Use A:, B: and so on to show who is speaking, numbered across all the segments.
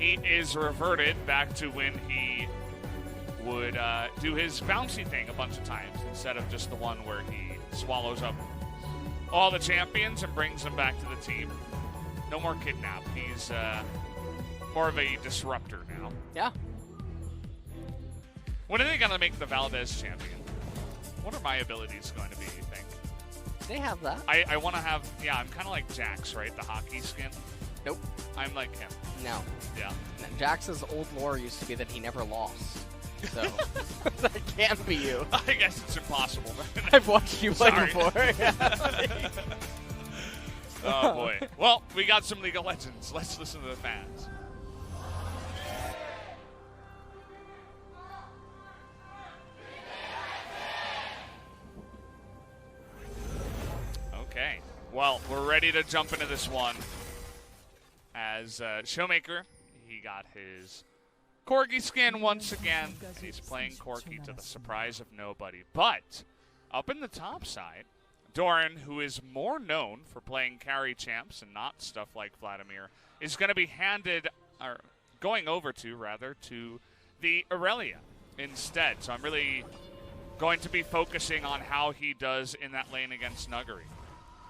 A: he is reverted back to when he would do his bouncy thing a bunch of times instead of just the one where he swallows up all the champions and brings them back to the team. No more kidnap. He's more of a disruptor now.
B: Yeah.
A: When are they going to make the Valdez champion? What are my abilities going to be, you think?
B: They have that.
A: I want to have, yeah, I'm kind of like Jax, right? The hockey skin.
B: Nope.
A: I'm like him.
B: No.
A: Yeah.
B: Jax's old lore used to be that he never lost. So, that can't be you.
A: I guess it's impossible.
B: I've watched you play before.
A: Oh, boy. Well, we got some League of Legends. Let's listen to the fans. Okay. Well, we're ready to jump into this one. As Showmaker, he got his Corgi skin once again, and he's playing Corgi to the surprise of nobody. But up in the top side, Doran, who is more known for playing carry champs and not stuff like Vladimir, is going to be going over to the Aurelia instead. So I'm really going to be focusing on how he does in that lane against Nuguri.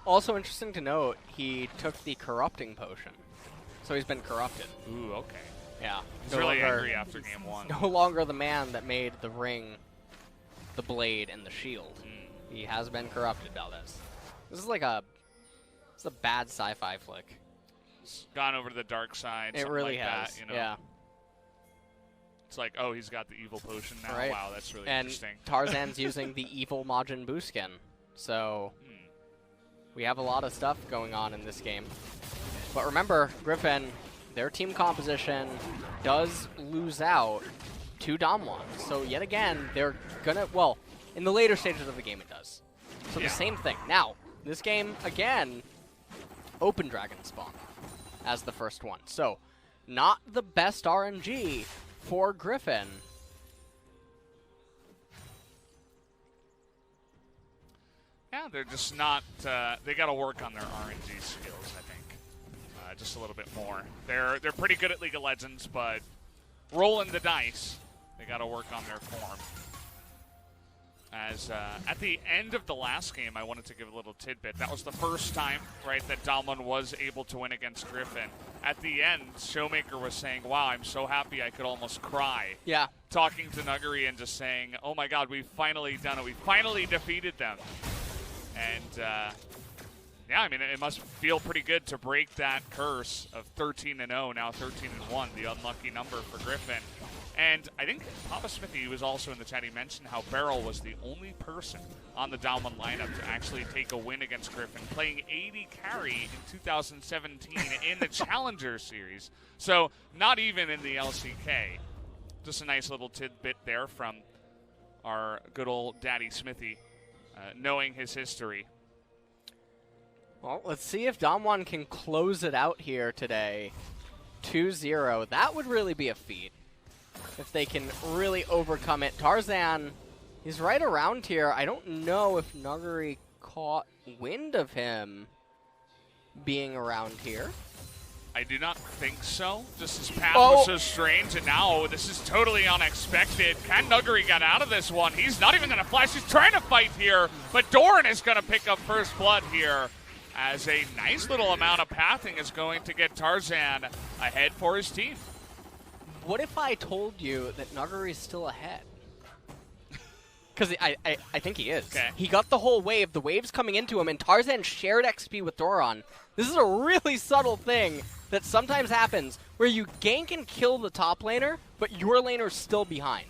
B: Also interesting to note, he took the corrupting potion. So he's been corrupted.
A: Ooh, okay.
B: Yeah.
A: He's really angry after game one.
B: No longer the man that made the ring, the blade, and the shield. He has been corrupted, Valdez. This is like it's a bad sci-fi flick.
A: It's gone over to the dark side.
B: It really
A: like
B: has.
A: That, you know?
B: Yeah.
A: It's like, oh, he's got the evil potion now.
B: Right.
A: Wow, that's really
B: and
A: interesting.
B: Tarzan's using the evil Majin Buu skin. So we have a lot of stuff going on in this game. But remember, Griffin, their team composition does lose out to DAMWON. So yet again, they're gonna, well, in the later stages of the game it does. So the same thing. Now, this game, again, Open Dragon spawn as the first one. So, not the best RNG for Griffin.
A: Yeah, they're just not, they got to work on their RNG skills, I think. Just a little bit more. They're pretty good at League of Legends, but rolling the dice, they got to work on their form. As at the end of the last game, I wanted to give a little tidbit. That was the first time, right, that DWG was able to win against Griffin. At the end, Showmaker was saying, wow, I'm so happy I could almost cry.
B: Yeah.
A: Talking to Nuguri and just saying, oh my god, we've finally done it. We finally defeated them. And, yeah, I mean, it must feel pretty good to break that curse of 13-0, now 13-1, the unlucky number for Griffin. And I think Papa Smithy was also in the chat. He mentioned how Beryl was the only person on the DWG lineup to actually take a win against Griffin, playing AD carry in 2017 in the Challenger Series. So not even in the LCK. Just a nice little tidbit there from our good old Daddy Smithy, knowing his history.
B: Well, let's see if DWG can close it out here today. 2-0. That would really be a feat. If they can really overcome it. Tarzan, he's right around here. I don't know if Nuguri caught wind of him being around here.
A: I do not think so. Just his path was so strange, and now this is totally unexpected. Can Nuguri get out of this one? He's not even going to flash. He's trying to fight here, but Doran is going to pick up first blood here, as a nice little amount of pathing is going to get Tarzan ahead for his team.
B: What if I told you that Nuguri is still ahead? Because I think he is.
A: Okay.
B: He got the whole wave. The wave's coming into him, and Tarzan shared XP with Doran. This is a really subtle thing that sometimes happens, where you gank and kill the top laner, but your laner's still behind.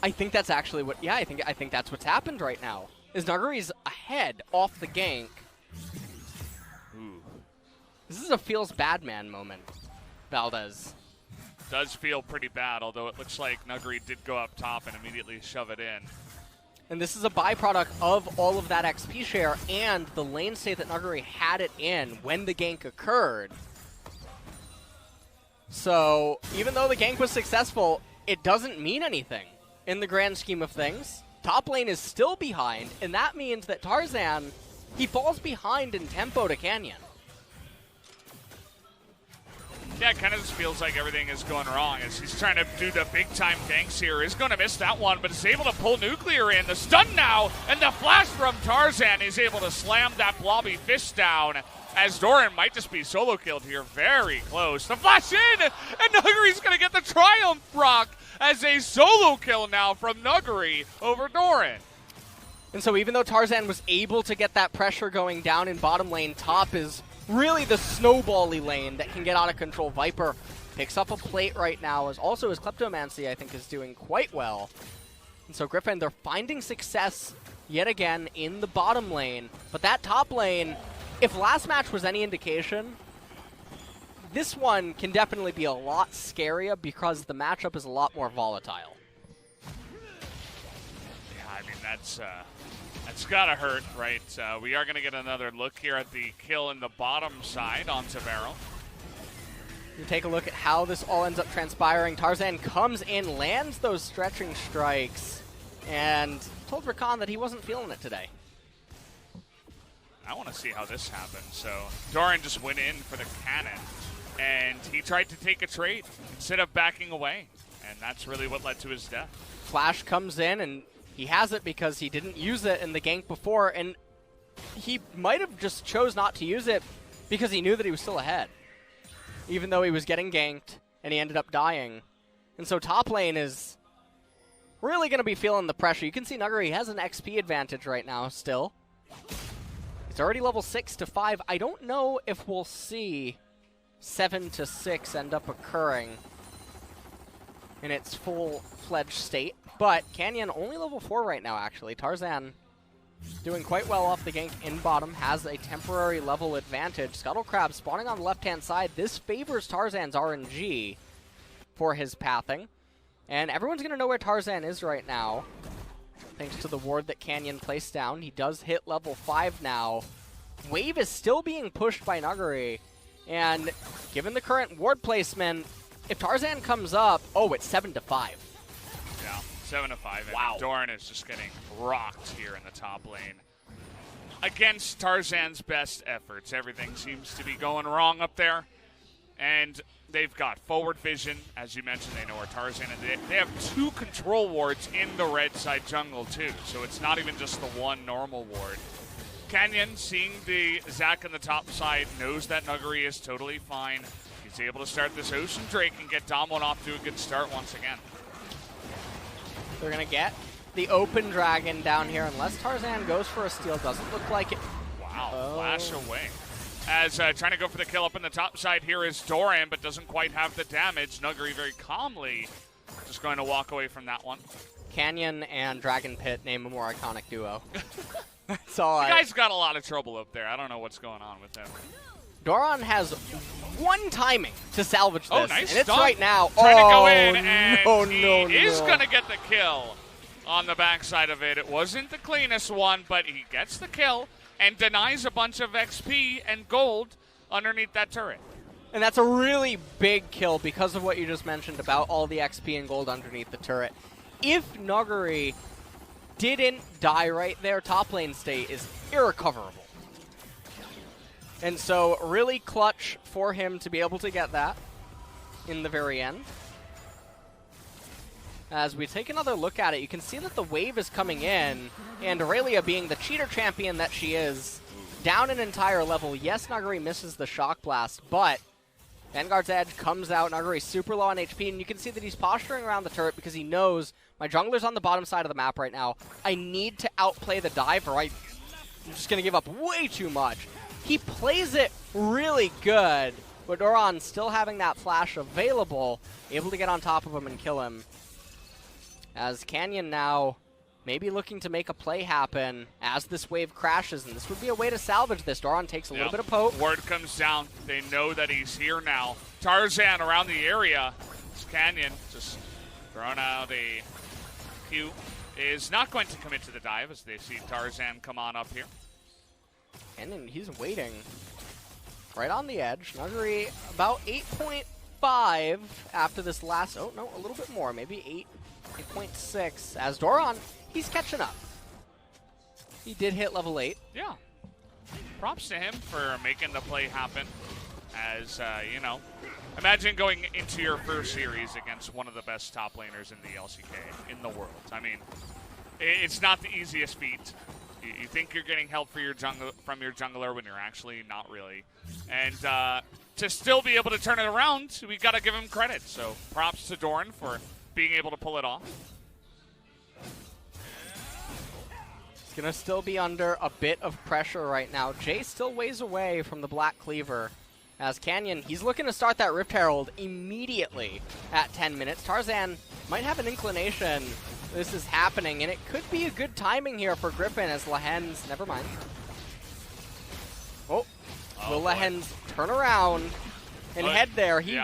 B: I think that's actually what... Yeah, I think that's what's happened right now. Is Nuguri's ahead off the gank.
A: Ooh.
B: This is a feels bad man moment, Valdez.
A: Does feel pretty bad, although it looks like Nuguri did go up top and immediately shove it in.
B: And this is a byproduct of all of that XP share and the lane state that Nuguri had it in when the gank occurred. So, even though the gank was successful, it doesn't mean anything in the grand scheme of things. Top lane is still behind, and that means that Tarzan, he falls behind in tempo to Canyon.
A: Yeah, it kind of just feels like everything is going wrong as he's trying to do the big-time ganks here. He's going to miss that one, but is able to pull Nuclear in. The stun now, and the flash from Tarzan is able to slam that blobby fist down as Doran might just be solo killed here. Very close. The flash in, and Nuggery's going to get the Triumph Rock as a solo kill now from Nuggery over Doran.
B: And so even though Tarzan was able to get that pressure going down in bottom lane, top is really the snowbally lane that can get out of control. Viper picks up a plate right now, as also his Kleptomancy, I think, is doing quite well. And so Griffin, they're finding success yet again in the bottom lane. But that top lane, if last match was any indication, this one can definitely be a lot scarier because the matchup is a lot more volatile.
A: Yeah, I mean, that's gotta hurt, right? We are gonna get another look here at the kill in the bottom side on Tavero.
B: You take a look at how this all ends up transpiring. Tarzan comes in, lands those stretching strikes, and told Rakan that he wasn't feeling it today.
A: I want to see how this happens. So Doran just went in for the cannon, and he tried to take a trade instead of backing away, and that's really what led to his death.
B: Flash comes in, and he has it because he didn't use it in the gank before, and he might have just chose not to use it because he knew that he was still ahead, even though he was getting ganked, and he ended up dying. And so top lane is really going to be feeling the pressure. You can see Nuggery has an XP advantage right now still. It's already level 6 to 5. I don't know if we'll see 7 to 6 end up occurring in its full-fledged state. But Canyon only level 4 right now, actually. Tarzan doing quite well off the gank in bottom, has a temporary level advantage. Scuttlecrab spawning on the left-hand side. This favors Tarzan's RNG for his pathing. And everyone's going to know where Tarzan is right now, thanks to the ward that Canyon placed down. He does hit level 5 now. Wave is still being pushed by Nuggery. And given the current ward placement, if Tarzan comes up, oh, it's 7 to 5.
A: Yeah, 7 to 5.
B: Wow.
A: And Doran is just getting rocked here in the top lane. Against Tarzan's best efforts, everything seems to be going wrong up there. And they've got forward vision. As you mentioned, they know where Tarzan is. They have 2 control wards in the red side jungle, too. So it's not even just the one normal ward. Canyon, seeing the Zac on the top side, knows that Nuggery is totally fine. He's able to start this Ocean Drake and get DAMWON off to a good start once again.
B: They're going to get the open dragon down here unless Tarzan goes for a steal. Doesn't look like it.
A: Wow, flash away. As trying to go for the kill up in the top side here is Doran, but doesn't quite have the damage. Nuggery very calmly just going to walk away from that one.
B: Canyon and Dragon Pit name a more iconic duo. That's all.
A: The guy's got a lot of trouble up there. I don't know what's going on with him.
B: Doran has one timing to salvage this.
A: Oh, nice
B: and it's
A: stun.
B: right now.
A: Trying
B: oh,
A: to go in, and
B: he
A: is going to get the kill on the backside of it. It wasn't the cleanest one, but he gets the kill and denies a bunch of XP and gold underneath that turret.
B: And that's a really big kill because of what you just mentioned about all the XP and gold underneath the turret. If Nuggery didn't die right there, top lane state is irrecoverable. And so really clutch for him to be able to get that in the very end. As we take another look at it, you can see that the wave is coming in, and Aurelia, being the cheater champion that she is, down an entire level. Yes, Nuggery misses the Shock Blast, but Vanguard's Edge comes out. Nuggery's super low on HP, and you can see that he's posturing around the turret because he knows my jungler's on the bottom side of the map right now. I need to outplay the dive, or I'm just going to give up way too much. He plays it really good, but Doran still having that flash available, able to get on top of him and kill him. As Canyon now maybe looking to make a play happen as this wave crashes, and this would be a way to salvage this. Doran takes a little bit of poke.
A: Word comes down. They know that he's here now. Tarzan around the area. It's Canyon just throwing out a Q. Is not going to commit to the dive as they see Tarzan come on up here.
B: And he's waiting right on the edge. Nuggery about 8.5 after this last, oh no, a little bit more, maybe 8.6. As Doran, he's catching up. He did hit level 8.
A: Yeah. Props to him for making the play happen. As, you know, imagine going into your first series against one of the best top laners in the LCK in the world. I mean, it's not the easiest feat. You think you're getting help for from your jungler when you're actually not really. And to still be able to turn it around, we got to give him credit. So props to Doran for being able to pull it off.
B: He's going to still be under a bit of pressure right now. Jay still ways away from the Black Cleaver. As Canyon, he's looking to start that Rift Herald immediately at 10 minutes. Tarzan might have an inclination this is happening, and it could be a good timing here for Griffin as Lehens, never mind. Oh, will Lehens turn around and head there? He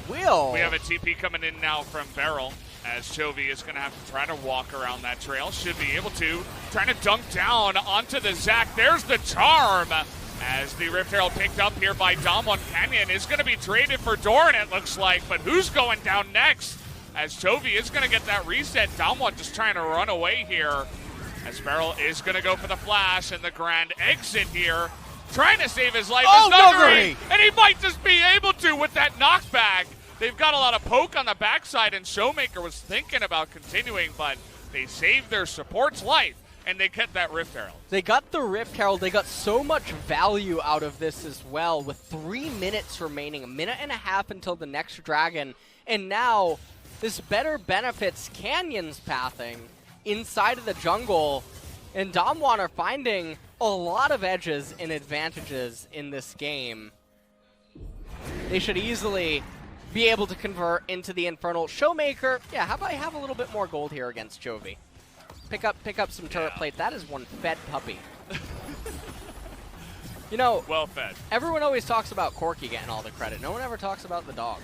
B: will.
A: We have a TP coming in now from Beryl, as Chovy is going to have to try to walk around that trail. Should be able to. Trying to dunk down onto the Zac. There's the charm. As the Rift Herald picked up here by DAMWON. Canyon is going to be traded for Doran, it looks like. But who's going down next? As Chovy is going to get that reset. DAMWON just trying to run away here. As Beryl is going to go for the flash and the grand exit here. Trying to save his life.
B: Oh, Nuggery!
A: And he might just be able to with that knockback. They've got a lot of poke on the backside, and Showmaker was thinking about continuing, but they saved their support's life. And they get that Rift Herald.
B: They got the Rift Herald. They got so much value out of this as well with 3 minutes remaining, a minute and a half until the next dragon. And now this better benefits Canyon's pathing inside of the jungle. And DAMWON are finding a lot of edges and advantages in this game. They should easily be able to convert into the Infernal. Showmaker, yeah, how about I have a little bit more gold here against Chovy? Pick up some turret plate. That is one fed puppy. You know,
A: well fed.
B: Everyone always talks about Corki getting all the credit. No one ever talks about the dog.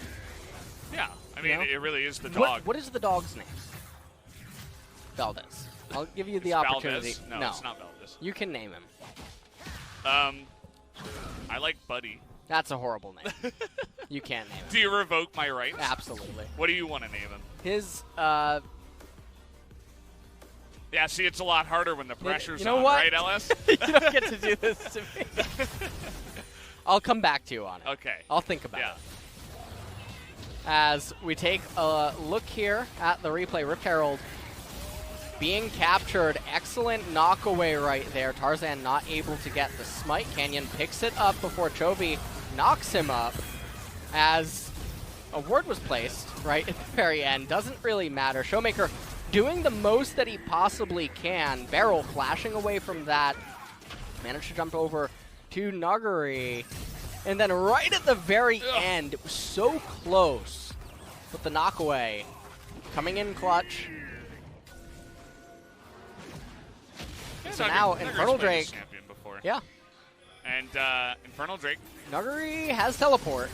A: Yeah, I mean, it really is the
B: dog.
A: dog.
B: What is the dog's name? Valdez. I'll give you the opportunity.
A: Valdez? No, it's not Valdez.
B: You can name him.
A: I like Buddy.
B: That's a horrible name. You can't name him.
A: Do you revoke my rights?
B: Absolutely.
A: What do you want to name him?
B: His,
A: Yeah, see, it's a lot harder when the pressure's
B: on,
A: what? Right, LS?
B: You don't get to do this to me. I'll come back to you on it.
A: Okay.
B: I'll think about it. As we take a look here at the replay, Rift Herald being captured. Excellent knockaway right there. Tarzan not able to get the smite. Canyon picks it up before Chovy knocks him up. As a ward was placed right at the very end. Doesn't really matter. Showmaker doing the most that he possibly can. Beryl flashing away from that. Managed to jump over to Nuggery. And then right at the very end, it was so close with the knockaway. Coming in clutch.
A: Yeah,
B: so now Infernal Drake. Yeah.
A: And Infernal Drake.
B: Nuggery has teleport.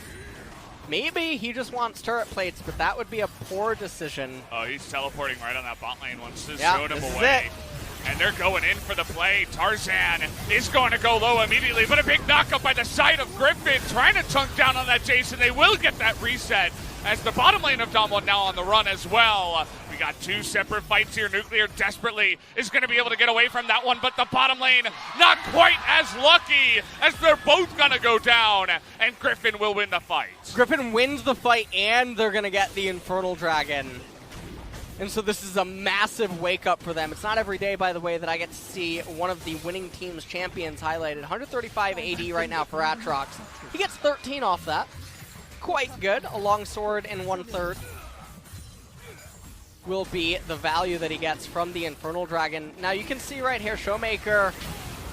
B: Maybe he just wants turret plates, but that would be a poor decision.
A: Oh, he's teleporting right on that bot lane once this
B: yeah,
A: showed him
B: this
A: away.
B: Is it.
A: And they're going in for the play. Tarzan is going to go low immediately, but a big knockup by the side of Griffin, trying to chunk down on that Jason. They will get that reset as the bottom lane of DAMWON now on the run as well. We got 2 separate fights here. Nuclear desperately is going to be able to get away from that one, but the bottom lane not quite as lucky as they're both going to go down, and Griffin will win the fight.
B: Griffin wins the fight, and they're going to get the Infernal Dragon. And so this is a massive wake-up for them. It's not every day, by the way, that I get to see one of the winning team's champions highlighted. 135 AD right now for Aatrox. He gets 13 off that. Quite good. A long sword and 1/3 will be the value that he gets from the Infernal Dragon. Now you can see right here, Showmaker,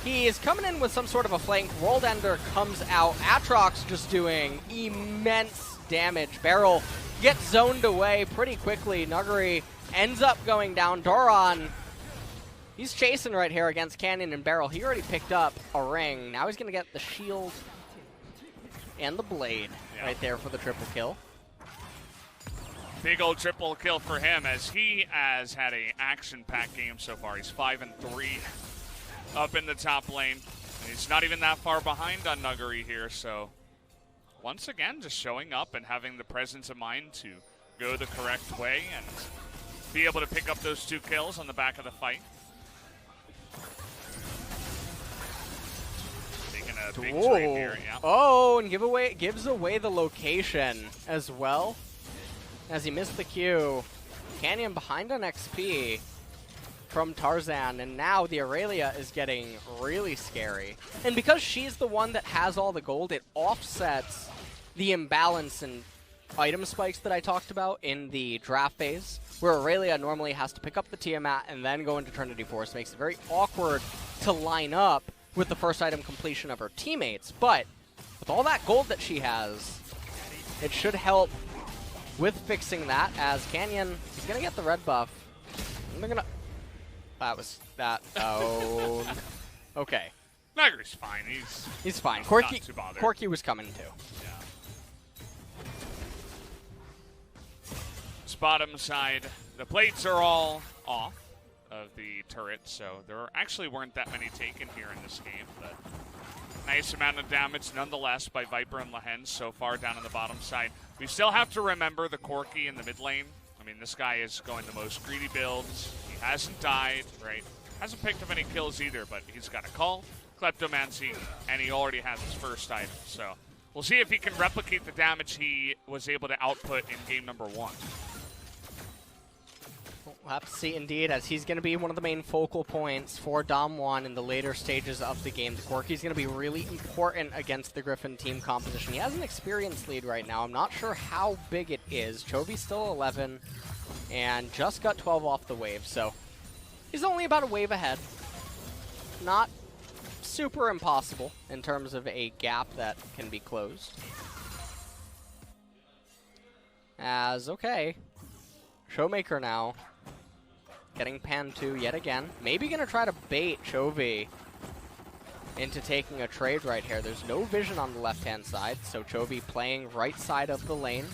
B: he is coming in with some sort of a flank. World Ender comes out. Aatrox just doing immense damage. Beryl gets zoned away pretty quickly. Nuggery ends up going down. Doran, he's chasing right here against Canyon and Beryl. He already picked up a ring. Now he's going to get the shield and the blade right there for the triple kill.
A: Big old triple kill for him, as he has had a action-packed game so far. He's 5-3 up in the top lane. And he's not even that far behind on Nuggery here, so once again, just showing up and having the presence of mind to go the correct way and be able to pick up those 2 kills on the back of the fight. Taking a big trade here. Yeah.
B: Oh, and gives away the location as well. As he missed the Q. Canyon behind on XP from Tarzan, and now the Aurelia is getting really scary. And because she's the one that has all the gold, it offsets the imbalance in item spikes that I talked about in the draft phase, where Aurelia normally has to pick up the Tiamat and then go into Trinity Force. Makes it very awkward to line up with the first item completion of her teammates. But with all that gold that she has, it should help with fixing that, as Canyon is going to get the red buff. And they're going to... That was... That... Oh... Okay.
A: Nuggery's fine.
B: He's fine.
A: Not too bothered.
B: Corki was coming too.
A: Yeah. This bottom side, the plates are all off of the turret, so there actually weren't that many taken here in this game, but nice amount of damage nonetheless by Viper and Lehen so far down on the bottom side. We still have to remember the Corki in the mid lane. I mean, this guy is going the most greedy builds. He hasn't died, right? Hasn't picked up any kills either, but he's got a call, Kleptomancy, and he already has his first item. So we'll see if he can replicate the damage he was able to output in game number 1.
B: We'll have to see indeed, as he's going to be one of the main focal points for DAMWON in the later stages of the game. The Corki's going to be really important against the Griffin team composition. He has an experience lead right now. I'm not sure how big it is. Chovy's still 11 and just got 12 off the wave, so he's only about a wave ahead. Not super impossible in terms of a gap that can be closed. Okay, Showmaker now getting Pan 2 yet again. Maybe going to try to bait Chovy into taking a trade right here. There's no vision on the left-hand side, so Chovy playing right side of the lane.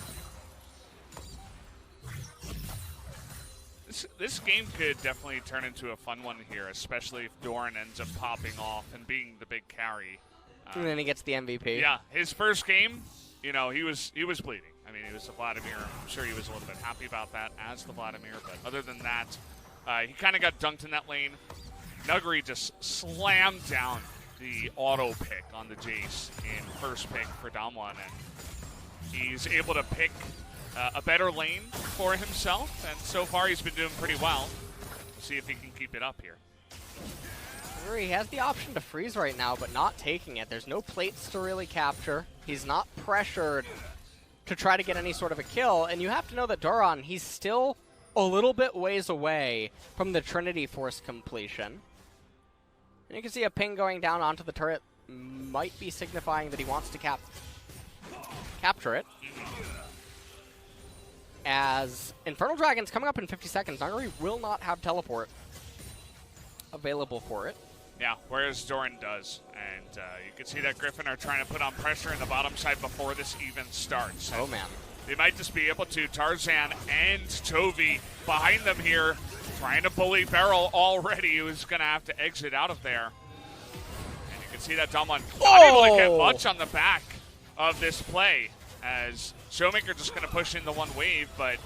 A: This game could definitely turn into a fun one here, especially if Doran ends up popping off and being the big carry.
B: And then he gets the MVP.
A: Yeah, his first game, you know, he was bleeding. I mean, he was the Vladimir. I'm sure he was a little bit happy about that as the Vladimir, but other than that, he kind of got dunked in that lane. Nuggery just slammed down the auto pick on the Jace in first pick for DAMWON, and he's able to pick a better lane for himself, and so far he's been doing pretty well. We'll see if he can keep it up here.
B: He has the option to freeze right now, but not taking it. There's no plates to really capture. He's not pressured to try to get any sort of a kill, and you have to know that Doran, he's still a little bit ways away from the Trinity Force completion. And you can see a ping going down onto the turret might be signifying that he wants to capture it. As Infernal Dragon's coming up in 50 seconds, Nuggery will not have teleport available for it.
A: Yeah, whereas Doran does. And you can see that Griffin are trying to put on pressure in the bottom side before this even starts.
B: Oh, man.
A: They might just be able to. Tarzan and Chovy behind them here, trying to bully Beryl already, who's going to have to exit out of there. And you can see that DAMWON not able to get much on the back of this play, as Showmaker just going to push in the one wave, but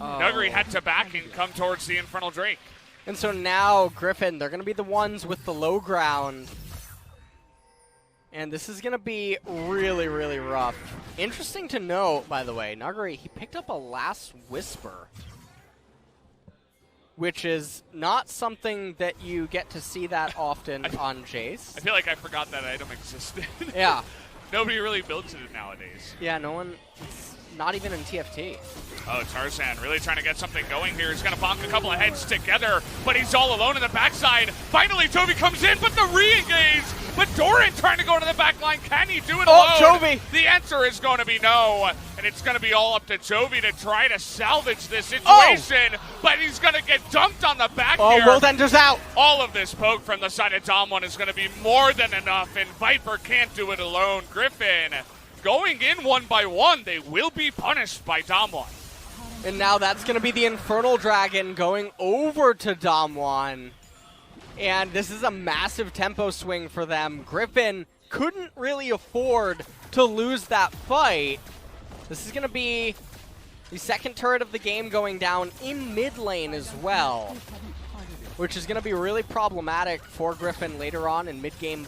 A: Nuggery had to back and come towards the Infernal Drake.
B: And so now Griffin, they're going to be the ones with the low ground. And this is going to be really, really rough. Interesting to note, by the way, Nuggery, he picked up a Last Whisper, which is not something that you get to see that often on Jace.
A: I feel like I forgot that item existed.
B: Yeah.
A: Nobody really builds it nowadays.
B: Yeah, no one, not even in TFT.
A: Oh, Tarzan really trying to get something going here. He's going to bonk a couple of heads together, but he's all alone in the backside. Finally, Chovy comes in, but the re-engage. But Doran trying to go to the back line. Can he do it alone?
B: Chovy!
A: The answer is going to be no, and it's going to be all up to Chovy to try to salvage this situation, but he's going to get dumped on the back here.
B: World Enter's out!
A: All of this poke from the side of DAMWON is going to be more than enough, and Viper can't do it alone. Griffin going in one by one. They will be punished by DAMWON.
B: And now that's going to be the Infernal Dragon going over to DAMWON. And this is a massive tempo swing for them. Griffin couldn't really afford to lose that fight. This is going to be the second turret of the game going down in mid lane as well, which is going to be really problematic for Griffin later on in mid-game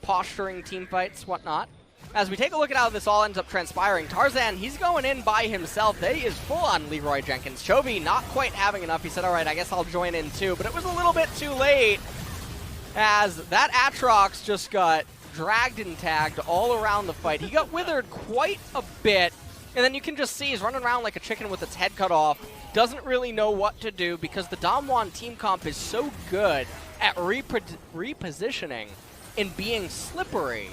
B: posturing team fights, whatnot. As we take a look at how this all ends up transpiring, Tarzan, he's going in by himself. They is full on Leroy Jenkins. Chovy not quite having enough. He said, all right, I guess I'll join in too. But it was a little bit too late, as that Aatrox just got dragged and tagged all around the fight. He got withered quite a bit. And then you can just see he's running around like a chicken with its head cut off. Doesn't really know what to do because the DAMWON team comp is so good at repositioning and being slippery.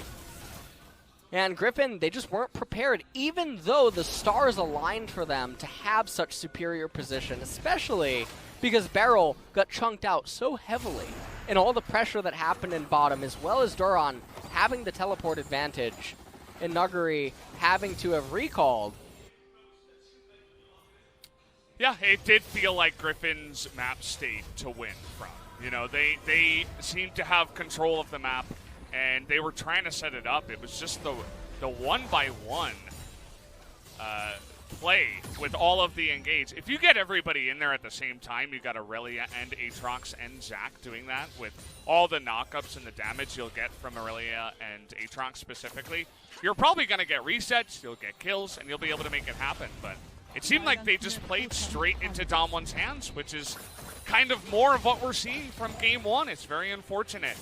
B: And Griffin, they just weren't prepared, even though the stars aligned for them to have such superior position, especially because Beryl got chunked out so heavily and all the pressure that happened in bottom, as well as Duran having the teleport advantage and Nuguri having to have recalled.
A: Yeah, it did feel like Griffin's map state to win from. You know, they seemed to have control of the map, and they were trying to set it up. It was just the one-by-one play with all of the engage. If you get everybody in there at the same time, you got Aurelia and Aatrox and Zac doing that with all the knockups and the damage you'll get from Aurelia and Aatrox specifically, you're probably going to get resets, you'll get kills, and you'll be able to make it happen. But it seemed like they just played straight into DAMWON's hands, which is kind of more of what we're seeing from Game 1. It's very unfortunate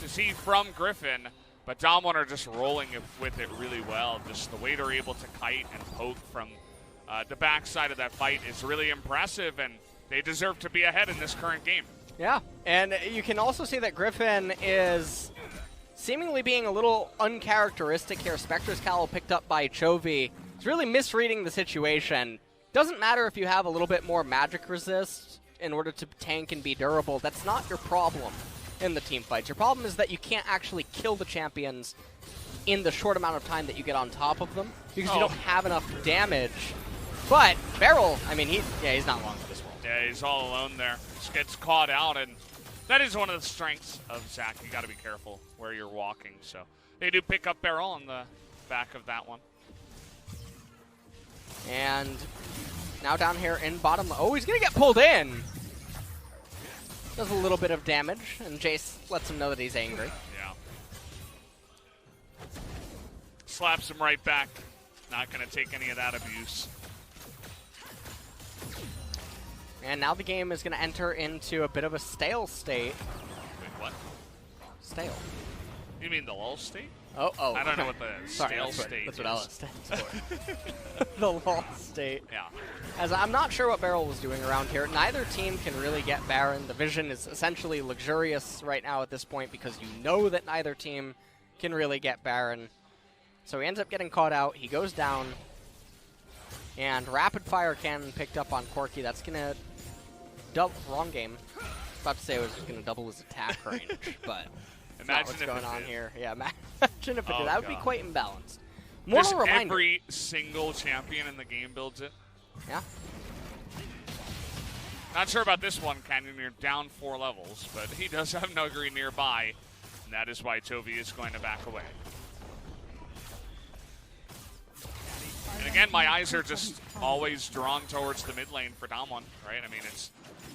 A: to see from Griffin, but DAMWON are just rolling with it really well. Just the way they're able to kite and poke from the backside of that fight is really impressive, and they deserve to be ahead in this current game.
B: Yeah, and you can also see that Griffin is seemingly being a little uncharacteristic here. Spectre's Cowl picked up by Chovy. It's really misreading the situation. Doesn't matter if you have a little bit more magic resist in order to tank and be durable. That's not your problem in the team fights. Your problem is that you can't actually kill the champions in the short amount of time that you get on top of them because you don't have enough damage. But Beryl, I mean, he's not long for this world.
A: Yeah, he's all alone there. Just gets caught out, and that is one of the strengths of Zac. You got to be careful where you're walking. So they do pick up Beryl on the back of that one.
B: And now down here in bottom. Oh, he's going to get pulled in. Does a little bit of damage, and Jace lets him know that he's angry.
A: Yeah. Slaps him right back. Not going to take any of that abuse.
B: And now the game is going to enter into a bit of a stale state.
A: Wait, what?
B: Stale.
A: You mean the lull state?
B: Oh.
A: I don't know what the stale state
B: that's
A: is.
B: what LS stands for. The lull state.
A: Yeah.
B: As I'm not sure what Beryl was doing around here. Neither team can really get Baron. The vision is essentially luxurious right now at this point because you know that neither team can really get Baron. So he ends up getting caught out. He goes down. And rapid fire cannon picked up on Corki. That's going to double. Wrong game. I was about to say it was going to double his attack range, but that's not what's going on here. Yeah, imagine if it did. That would be quite imbalanced.
A: Just every single champion in the game builds it.
B: Yeah.
A: Not sure about this one, Canyon. You're down 4 levels, but he does have Nuguri nearby, and that is why Chovy is going to back away. And again, my eyes are just always drawn towards the mid lane for DAMWON, right? I mean,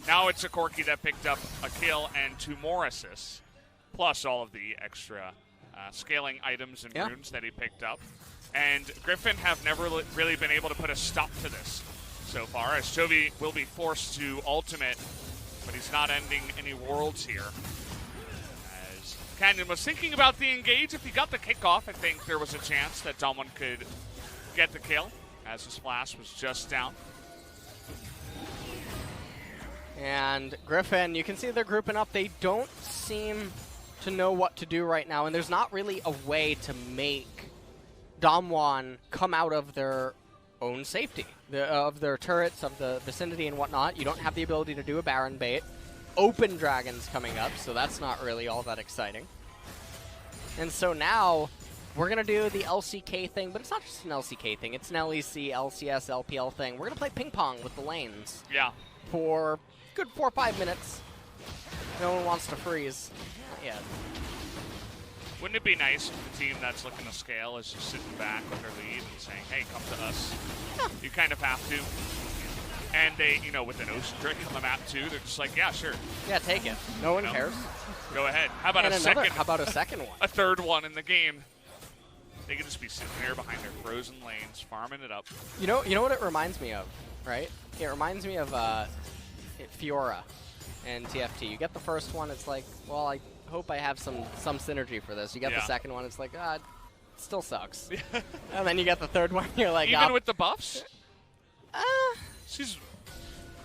A: now it's a Corki that picked up a kill and 2 more assists, plus all of the extra scaling items and runes that he picked up. And Griffin have never really been able to put a stop to this so far, as Chovy will be forced to ultimate, but he's not ending any worlds here. As Canyon was thinking about the engage, if he got the kickoff, I think there was a chance that DAMWON could get the kill, as the splash was just down.
B: And Griffin, you can see they're grouping up. They don't seem to know what to do right now, and there's not really a way to make DAMWON come out of their own safety, of their turrets, of the vicinity and whatnot. You don't have the ability to do a Baron bait. Open Dragon's coming up, so that's not really all that exciting. And so now we're going to do the LCK thing, but it's not just an LCK thing. It's an LEC, LCS, LPL thing. We're going to play ping pong with the lanes.
A: Yeah.
B: For a good 4 or 5 minutes. No one wants to freeze. Not yet.
A: Wouldn't it be nice if the team that's looking to scale is just sitting back with their lead and saying, hey, come to us?
B: Yeah.
A: You kind of have to. And they, you know, with an Ocean Drake on the map too, they're just like, yeah, sure.
B: Yeah, take it. No one cares.
A: Go ahead. How about
B: And
A: a second?
B: How about a second one?
A: A third one in the game. They could just be sitting there behind their frozen lanes, farming it up.
B: You know what it reminds me of, right? It reminds me of Fiora and TFT. You get the first one, it's like, well, I hope I have some synergy for this. You get the second one, it's like, it still sucks. And then you get the third one, you're like,
A: even with the buffs?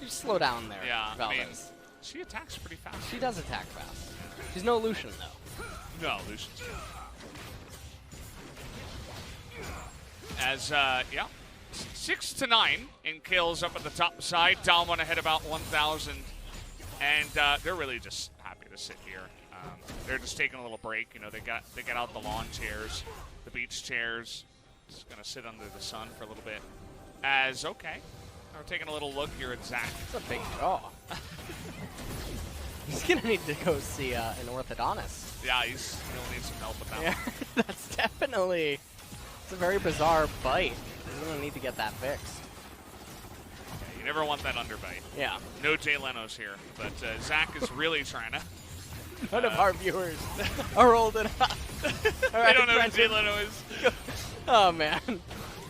B: You slow down there, Valdez.
A: I mean, she attacks pretty fast.
B: She does attack fast. She's no Lucian, though.
A: No, Lucian's good. As, 6-9 in kills up at the top side. DAMWON ahead about 1,000. And they're really just happy to sit here. They're just taking a little break. You know, they get out the lawn chairs, the beach chairs. Just going to sit under the sun for a little bit. We're taking a little look here at Zach.
B: That's a big draw. He's going to need to go see an orthodontist.
A: Yeah, he'll need some help with that one.
B: That's definitely... It's a very bizarre bite. He's going to need to get that fixed.
A: You never want that underbite.
B: Yeah.
A: No Jay Leno's here, but Zach is really trying to.
B: None of our viewers are old enough.
A: They don't know who Jay Leno is.
B: Oh, man.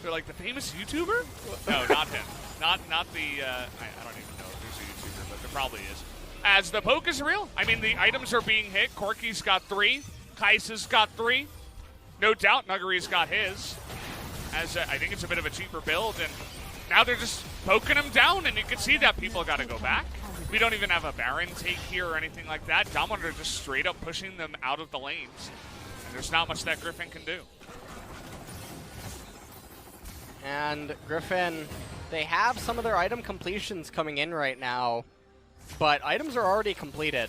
A: They're like, the famous YouTuber? No, not him. Not the, I don't even know if there's a YouTuber, but there probably is. As the poke is real, I mean, the items are being hit. Corky's got 3. Kaisa's got 3. No doubt Nuggery's got his. As I think it's a bit of a cheaper build, and now they're just poking him down, and you can see that people got to go back. We don't even have a Baron take here or anything like that. DWG are just straight up pushing them out of the lanes. And there's not much that Griffin can do.
B: And Griffin, they have some of their item completions coming in right now, but items are already completed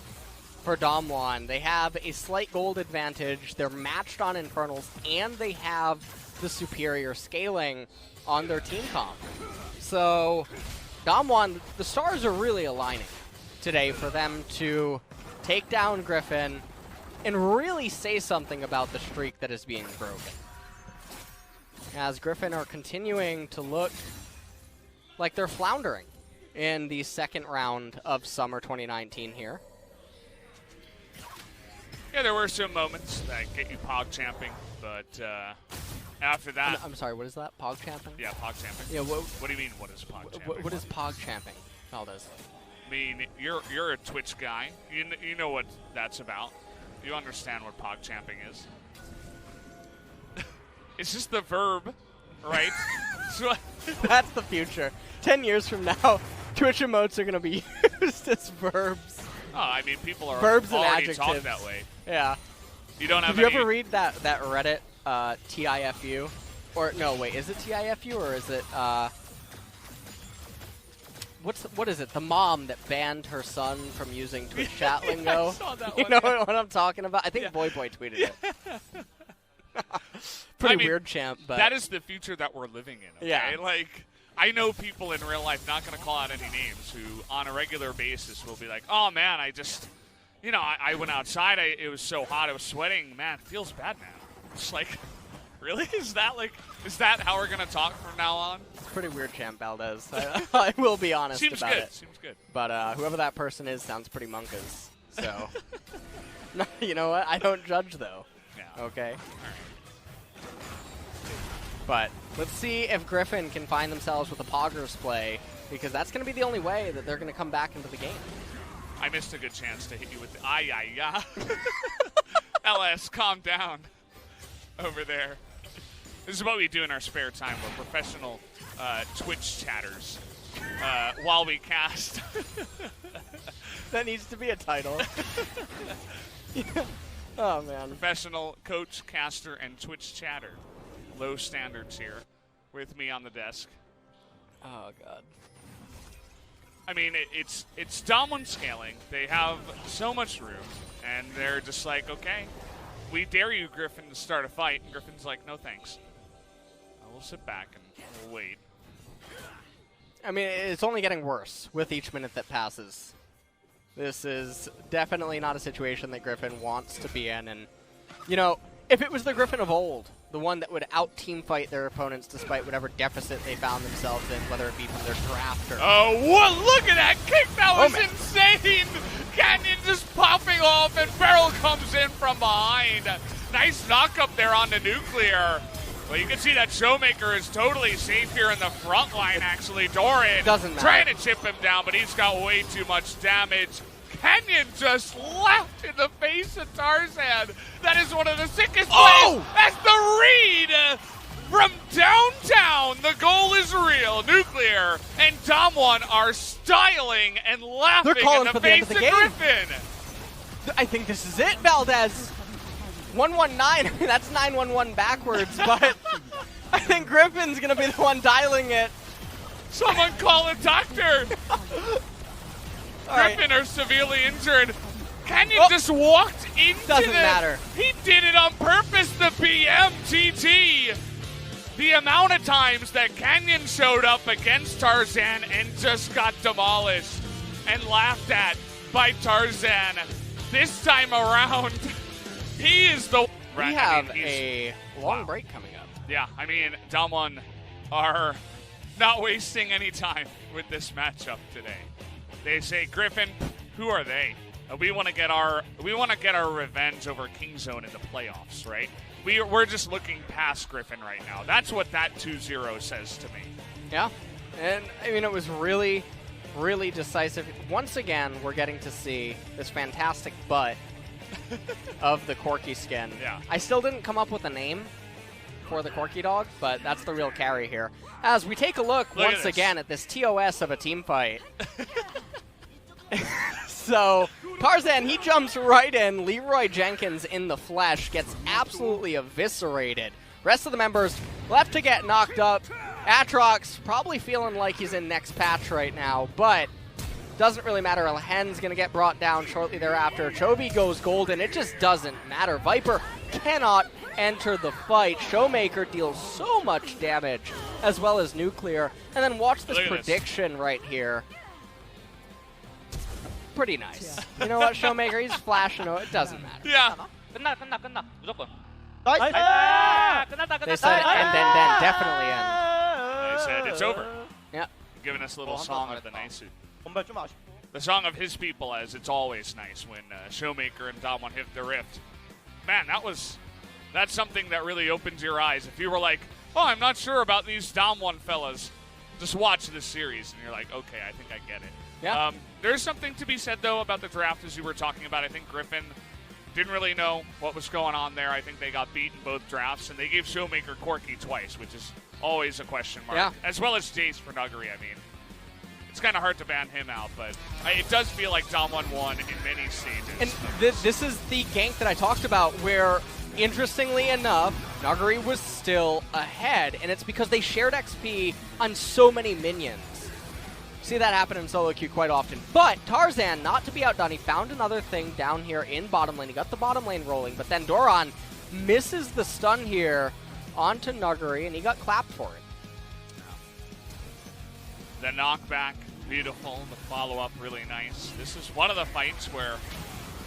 B: for DAMWON. They have a slight gold advantage. They're matched on Infernals, and they have the superior scaling on their team comp. So DAMWON, the stars are really aligning today for them to take down Griffin and really say something about the streak that is being broken. As Griffin are continuing to look like they're floundering in the second round of Summer 2019 here.
A: Yeah, there were some moments that get you pog champing, but after that...
B: I'm sorry, what is that? Pog champing?
A: Yeah, pog champing.
B: Yeah,
A: what do you mean, what is pog champing?
B: What is pog champing, Valdez?
A: I mean, you're a Twitch guy. You know what that's about. You understand what pog champing is. It's just the verb, right? So
B: that's the future. 10 years from now, Twitch emotes are going to be used as verbs.
A: Oh, I mean, people are
B: verbs and
A: already
B: adjectives.
A: talk that way.
B: Yeah.
A: You don't have
B: Did you ever read that Reddit TIFU? Or no, wait, is it TIFU or is it what is it? The mom that banned her son from using Twitch chat lingo.
A: I saw that
B: you
A: one,
B: know what I'm talking about? I think Boy tweeted it. Pretty weird champ, but
A: that is the future that we're living in. Okay?
B: Yeah.
A: Like, I know people in real life, not going to call out any names, who on a regular basis will be like, "Oh man, I just, you know, I went outside. It was so hot, I was sweating. Man, it feels bad now." It's like, really? Is that how we're going to talk from now on?
B: It's pretty weird, champ Valdez. I will be honest about it.
A: Seems good.
B: But whoever that person is sounds pretty monkas. So, you know what? I don't judge though.
A: Yeah.
B: Okay.
A: All right.
B: But let's see if Griffin can find themselves with a Poggers play, because that's going to be the only way that they're going to come back into the game.
A: I missed a good chance to hit you with the ay-ay-ya. LS, calm down over there. This is what we do in our spare time. We're professional Twitch chatters while we cast.
B: That needs to be a title. Oh, man.
A: Professional coach, caster, and Twitch chatter. Low standards here with me on the desk.
B: Oh, God.
A: I mean, it's DWG scaling. They have so much room, and they're just like, okay, we dare you, Griffin, to start a fight. And Griffin's like, no thanks. We'll sit back and we'll wait.
B: I mean, it's only getting worse with each minute that passes. This is definitely not a situation that Griffin wants to be in. And, you know, if it was the Griffin of old, the one that would out-team fight their opponents despite whatever deficit they found themselves in, whether it be from their draft or...
A: Oh, what? Look at that kick! That was insane! Canyon just popping off, and Feral comes in from behind. Nice knock up there on the Nuclear. Well, you can see that Showmaker is totally safe here in the front line, actually. Doran trying to chip him down, but he's got way too much damage. Canyon just laughed in the face of Tarzan. That is one of the sickest plays. That's the read from downtown. The goal is real. Nuclear and DAMWON are styling and laughing in the face of Griffin.
B: I think this is it, Valdez. 119. That's 911 backwards, but I think Griffin's going to be the one dialing it.
A: Someone call a doctor. Griffin are severely injured. Canyon just walked into
B: Doesn't matter.
A: He did it on purpose, the BMTT. The amount of times that Canyon showed up against Tarzan and just got demolished and laughed at by Tarzan. This time around, he is the...
B: We have a long break coming up.
A: Yeah, I mean, DAMWON are not wasting any time with this matchup today. They say, Griffin, who are they? We want to get our revenge over Kingzone in the playoffs, right? We're just looking past Griffin right now. That's what that 2-0 says to me.
B: Yeah, and I mean, it was really, really decisive. Once again, we're getting to see this fantastic butt of the Corky skin.
A: Yeah.
B: I still didn't come up with a name for the Corky dog, but that's the real carry here. As we take a look once again at this TOS of a team fight. So, Tarzan, he jumps right in. Leroy Jenkins in the flesh gets absolutely eviscerated. Rest of the members left to get knocked up. Atrox probably feeling like he's in next patch right now, but doesn't really matter. Hen's going to get brought down shortly thereafter. Chovy goes golden. It just doesn't matter. Viper cannot enter the fight. Showmaker deals so much damage, as well as Nuclear. And then watch this prediction right here. Pretty nice. You know what, Showmaker? He's flashing. It doesn't matter.
A: Yeah.
B: They said end, definitely end.
A: They said it's over.
B: Yep.
A: Giving us a little song of the nice. The song of his people, as it's always nice when Showmaker and DAMWON hit the rift. Man, that's something that really opens your eyes. If you were like, oh, I'm not sure about these DAMWON fellas, just watch this series, and you're like, okay, I think I get it.
B: Yeah.
A: There's something to be said, though, about the draft, as you were talking about. I think Griffin didn't really know what was going on there. I think they got beat in both drafts, and they gave Showmaker Corky twice, which is always a question mark.
B: Yeah.
A: As well as Jace for Nuggery, I mean. It's kind of hard to ban him out, but it does feel like DAMWON won in many stages.
B: And this is the gank that I talked about where, interestingly enough, Nuggery was still ahead, and it's because they shared XP on so many minions. See that happen in solo queue quite often. But Tarzan, not to be outdone, he found another thing down here in bottom lane. He got the bottom lane rolling, but then Doran misses the stun here onto Nuggery, and he got clapped for it.
A: The knockback, beautiful. The follow-up, really nice. This is one of the fights where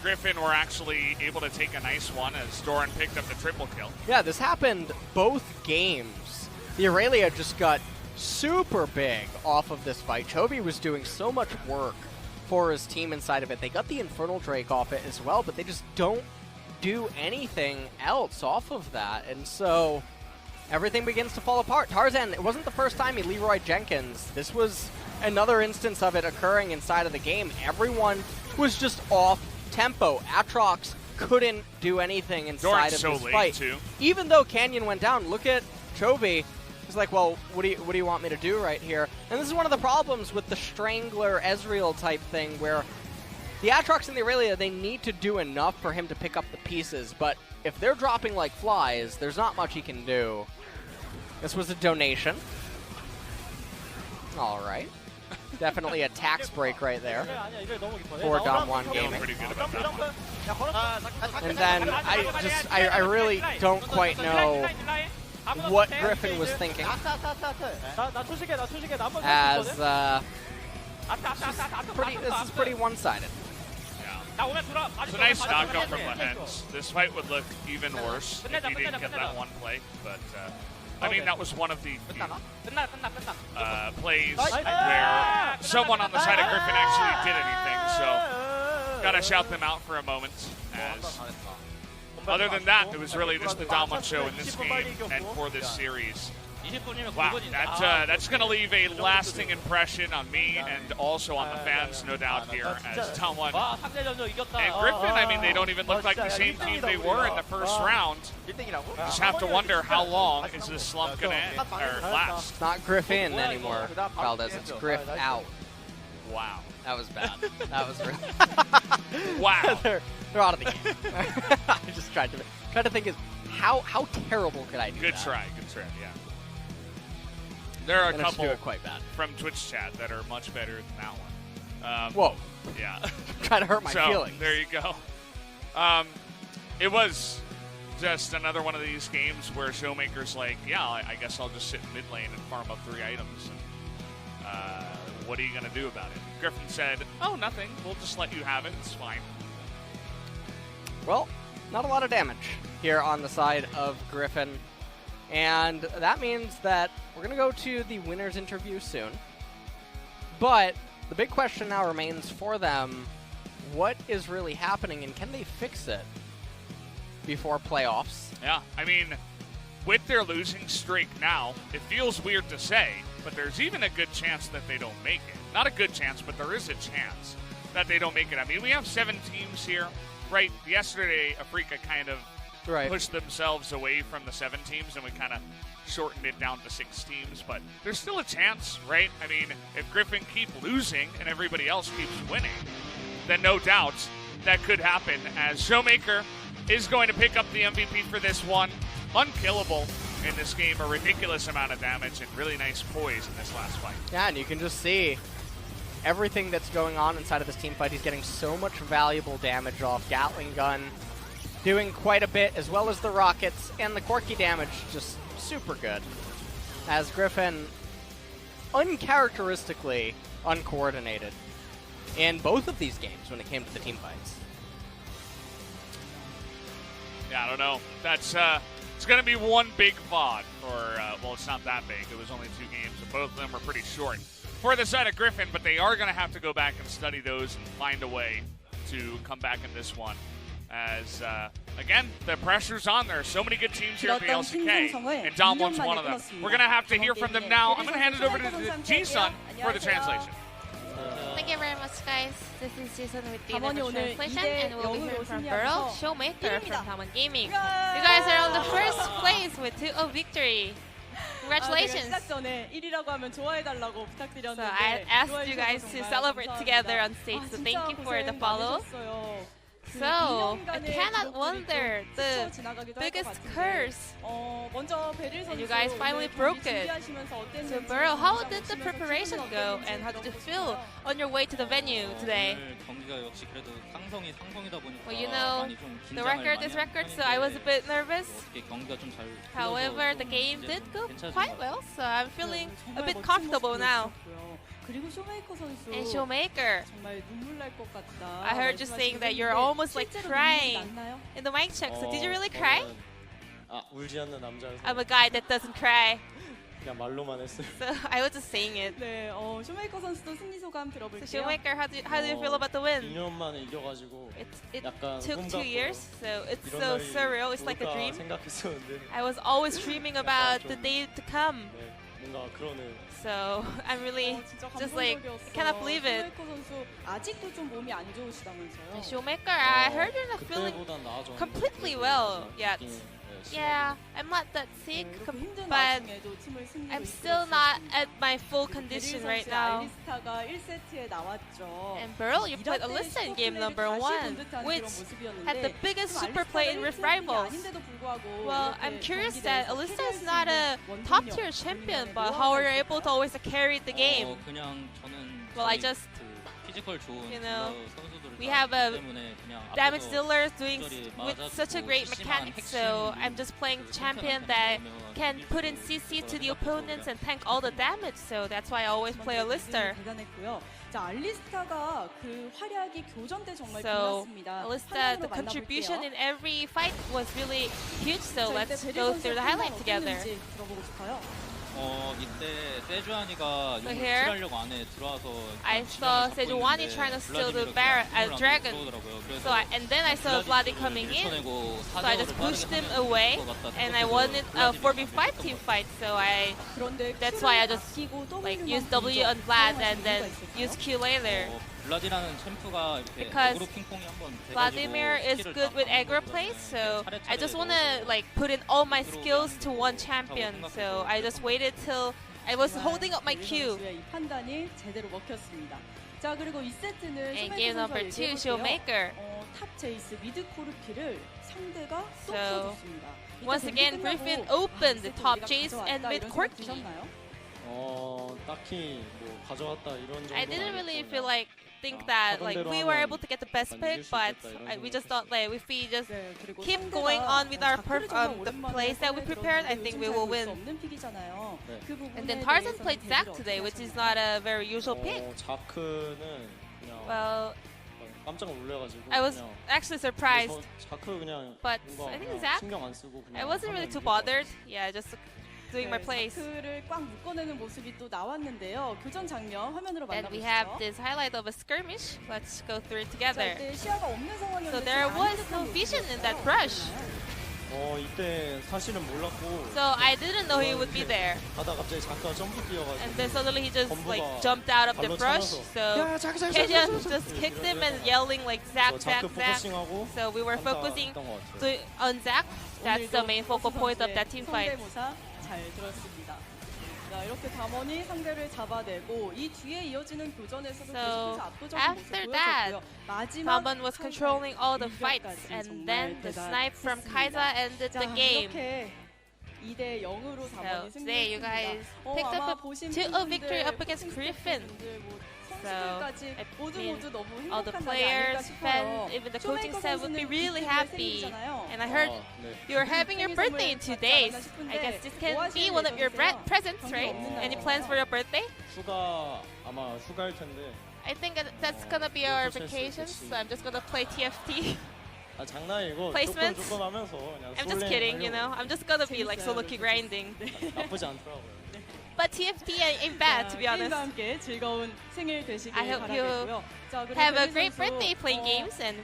A: Griffin were actually able to take a nice one as Doran picked up the triple kill.
B: Yeah, this happened both games. The Aurelia just got super big off of this fight. Chovy was doing so much work for his team inside of it. They got the Infernal Drake off it as well, but they just don't do anything else off of that. And so everything begins to fall apart. Tarzan, it wasn't the first time he Leroy Jenkins. This was another instance of it occurring inside of the game. Everyone was just off tempo. Atrox couldn't do anything inside of this fight.
A: Too.
B: Even though Canyon went down, look at Chovy. He's like, well, what do you want me to do right here? And this is one of the problems with the Strangler Ezreal type thing, where the Atrox and the Aurelia, they need to do enough for him to pick up the pieces, but if they're dropping like flies, there's not much he can do. This was a donation. All right. Definitely a tax break right there for DAMWON Gaming.
A: Pretty good about that one.
B: And then I really don't quite know what Griffin was thinking, as this is pretty one-sided.
A: It's a nice knockup from Lahens. This fight would look even worse if he didn't get that one play, but I mean, that was one of the plays where someone on the side of Griffin actually did anything, so gotta shout them out for a moment. As other than that, it was really just the DAMWON show in this game and for this series. Wow, that's going to leave a lasting impression on me and also on the fans, no doubt, here as DWG and Griffin. I mean, they don't even look like the same team they were in the first round. Just have to wonder how long is this slump going to last.
B: It's not Griffin anymore, Valdez. It's Griff out.
A: Wow.
B: That was bad. That was really
A: wow.
B: They're out of the game. I just tried to think of how terrible could I do
A: Good
B: that?
A: try, yeah. There are a couple
B: quite bad
A: from Twitch chat that are much better than that one.
B: Whoa.
A: Yeah.
B: Trying to hurt my feelings.
A: There you go. It was just another one of these games where Showmaker's like, yeah, I guess I'll just sit in mid lane and farm up 3 items. And, what are you going to do about it? Griffin said, oh, nothing. We'll just let you have it. It's fine.
B: Well, not a lot of damage here on the side of Griffin. And that means that we're going to go to the winner's interview soon. But the big question now remains for them, what is really happening and can they fix it before playoffs?
A: Yeah, I mean, with their losing streak now, it feels weird to say, but there's even a good chance that they don't make it. Not a good chance, but there is a chance that they don't make it. I mean, we have 7 teams here, right? Yesterday, Africa kind of pushed themselves away from the 7 teams, and we kind of shortened it down to 6 teams. But there's still a chance, right? I mean, if Griffin keep losing and everybody else keeps winning, then no doubt that could happen, as Showmaker is going to pick up the MVP for this one. Unkillable in this game, a ridiculous amount of damage, and really nice poise in this last fight.
B: Yeah, and you can just see everything that's going on inside of this team fight. He's getting so much valuable damage off Gatling gun, doing quite a bit, as well as the rockets, and the quirky damage, just super good. As Griffin, uncharacteristically uncoordinated in both of these games when it came to the team fights.
A: Yeah, I don't know. That's it's going to be one big VOD, or, well, it's not that big. It was only 2 games, and both of them are pretty short for the side of Griffin, but they are going to have to go back and study those and find a way to come back in this one. As, again, the pressure's on there. So many good teams here at the LCK, and DAMWON's one of them. We're going to have to hear from them now. I'm going to hand it over to G-Sun for the translation.
C: Thank you very much, guys. This is Jason with the translation, and we'll be hearing from Burrow, Showmaker from DAMWON Gaming. You guys are on the first place with 2-0 victory. Congratulations. So I asked you guys to celebrate together on stage, so thank you for the follow. So, I cannot wonder, the biggest curse, and you guys finally broke it. So Burrow, how did the preparation go, and how did you feel on your way to the venue today? Well, you know, the record is record, so I was a bit nervous. However, the game did go quite well, so I'm feeling a bit comfortable now. And Showmaker, I heard you saying that you're almost like crying in the mic check, so did you really cry? I'm a guy that doesn't cry. So I was just saying it. So Showmaker, how do you feel about the win? It took 2 years, so it's so surreal, it's like a dream. I was always dreaming about the day to come. So I'm really just like, I cannot believe it. Showmaker, I heard you're not feeling completely well yet. Yeah, I'm not that sick, but I'm still not at my full condition right now. And Burrow, you played Alyssa in game number 1, which had the biggest super play in Rift Rivals. Well, I'm curious that Alyssa is not a top tier champion, but how are you able to always carry the game? Well, I just You know, we have a damage dealer doing with such a great mechanic, so I'm just playing champion that can put in CC to the opponents and tank all the damage, so that's why I always play a lister. So Alista, the contribution in every fight was really huge, so let's go through the highlight together.
D: 이때 세주안이가
C: So here, I saw Sejuani trying to steal the dragon. So and then I saw Vladi coming in. So I just pushed him away, and I wanted a 4v5 team fight. So that's why I just like used W on Vlad and then used Q later. Because Vladimir is good with aggro plays, so I just want to like put in all my skills to one champion. So I just waited till I was holding up my Q. And game number 2, Showmaker. So once again, Griffin opened the top Jace and mid Corky. I didn't really think that like we were able to get the best pick, but we just thought like if we just keep going on with our the plays that we prepared, I think we will win. And then Tarzan played Zac today, which is not a very usual pick. Well, I was actually surprised, but I think Zac, I wasn't really too bothered. Yeah, just doing my plays. Then we have this highlight of a skirmish. Let's go through it together. So there was no vision in that brush. So I didn't know he would be there. And then suddenly he just like jumped out of the brush. So Kejian just kicked him and yelling like Zac, Zac, Zac. So we were focusing on Zac. That's the main focal point of that team fight. So after that, DAMWON was controlling all the fights, and then the snipe from Kaiza ended the game. So today you guys picked up a 2-0 victory up against Griffin. So I mean, all the players, fans, even the coaching staff would be really happy. And I heard you're having your birthday in 2 days. I guess this can be one of your presents, right? Any plans for your birthday? I think that's gonna be our vacation, so I'm just gonna play TFT. Placements? I'm just kidding, you know. I'm just gonna be like solo queue grinding. But TFT ain't bad, to be honest. I hope you have a great birthday playing games, and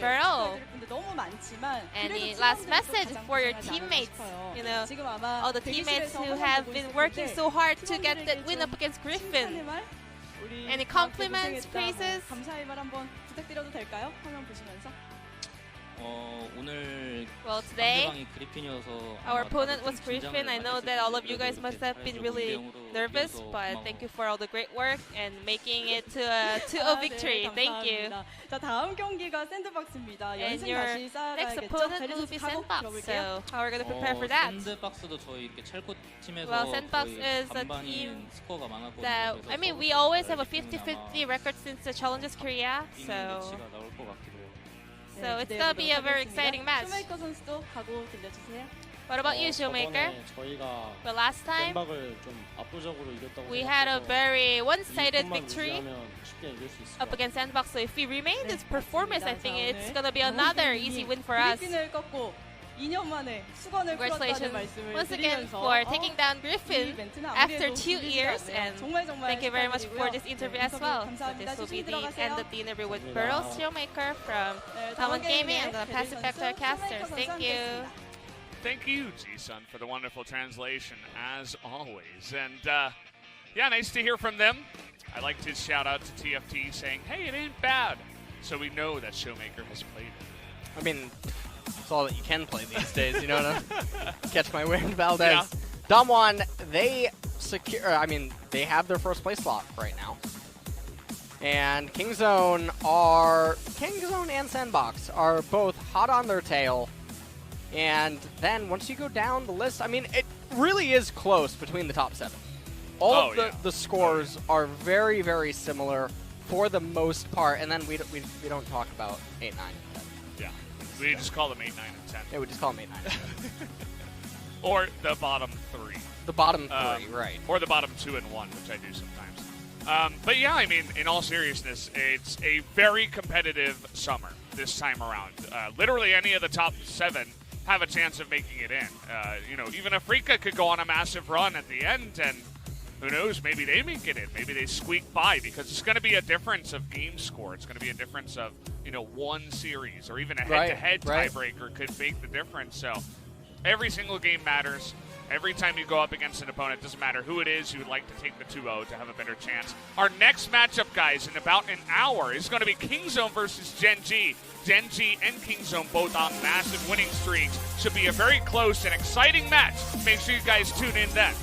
C: Burrow. Any last message for your teammates? You know, all the teammates who have been working so hard to get that win up against Griffin. Any compliments, praises? Well, today our opponent was Griffin. I know that all of you guys must have been really nervous, but thank you for all the great work and making it to a 2-0 victory. Thank you. And your next opponent will be Sandbox, so how are we going to prepare for that? Well, Sandbox is a team that, I mean, we always have a 50-50 record since the Challenges Korea, so it's going to be a very exciting match. What about you, Showmaker? Well, last time, we had a very one-sided victory up against Sandbox, so if we remain this performance, I think it's going to be another easy win for us. Congratulations once again for taking down Griffin after 2 years, and thank you very much for this interview as well. So this will be the end of the interview with Burrow, Showmaker from DWG Gaming. I'm going to pass it back to our casters. Thank you.
A: Thank you, Ji-sun, for the wonderful translation, as always. And yeah, nice to hear from them. I liked his shout out to TFT saying, hey, it ain't bad. So we know that Showmaker has played it.
B: I mean, it's all that you can play these days, you know what I catch my wind, Valdez. Yeah. DAMWON, they have their first place slot right now. And Kingzone and Sandbox are both hot on their tail. And then once you go down the list, I mean, it really is close between the top 7. All of the scores are very, very similar. for the most part, and then we don't talk about 8, 9, 10.
A: Yeah. We just call them 8, 9, and 10.
B: Yeah, we just call them 8, 9, and 10.
A: Or the bottom 3.
B: The bottom 3, right.
A: Or the bottom 2 and 1, which I do sometimes. But yeah, I mean, in all seriousness, it's a very competitive summer this time around. Literally any of the top 7 have a chance of making it in. You know, even Afrika could go on a massive run at the end, and who knows, maybe they make it in. Maybe they squeak by, because it's going to be a difference of game score. It's going to be a difference of, you know, one series, or even a head-to-head tiebreaker could make the difference. So every single game matters. Every time you go up against an opponent, doesn't matter who it is, you would like to take the 2-0 to have a better chance. Our next matchup, guys, in about an hour is going to be Kingzone versus Gen G. Gen G and Kingzone both on massive winning streaks. Should be a very close and exciting match. Make sure you guys tune in then.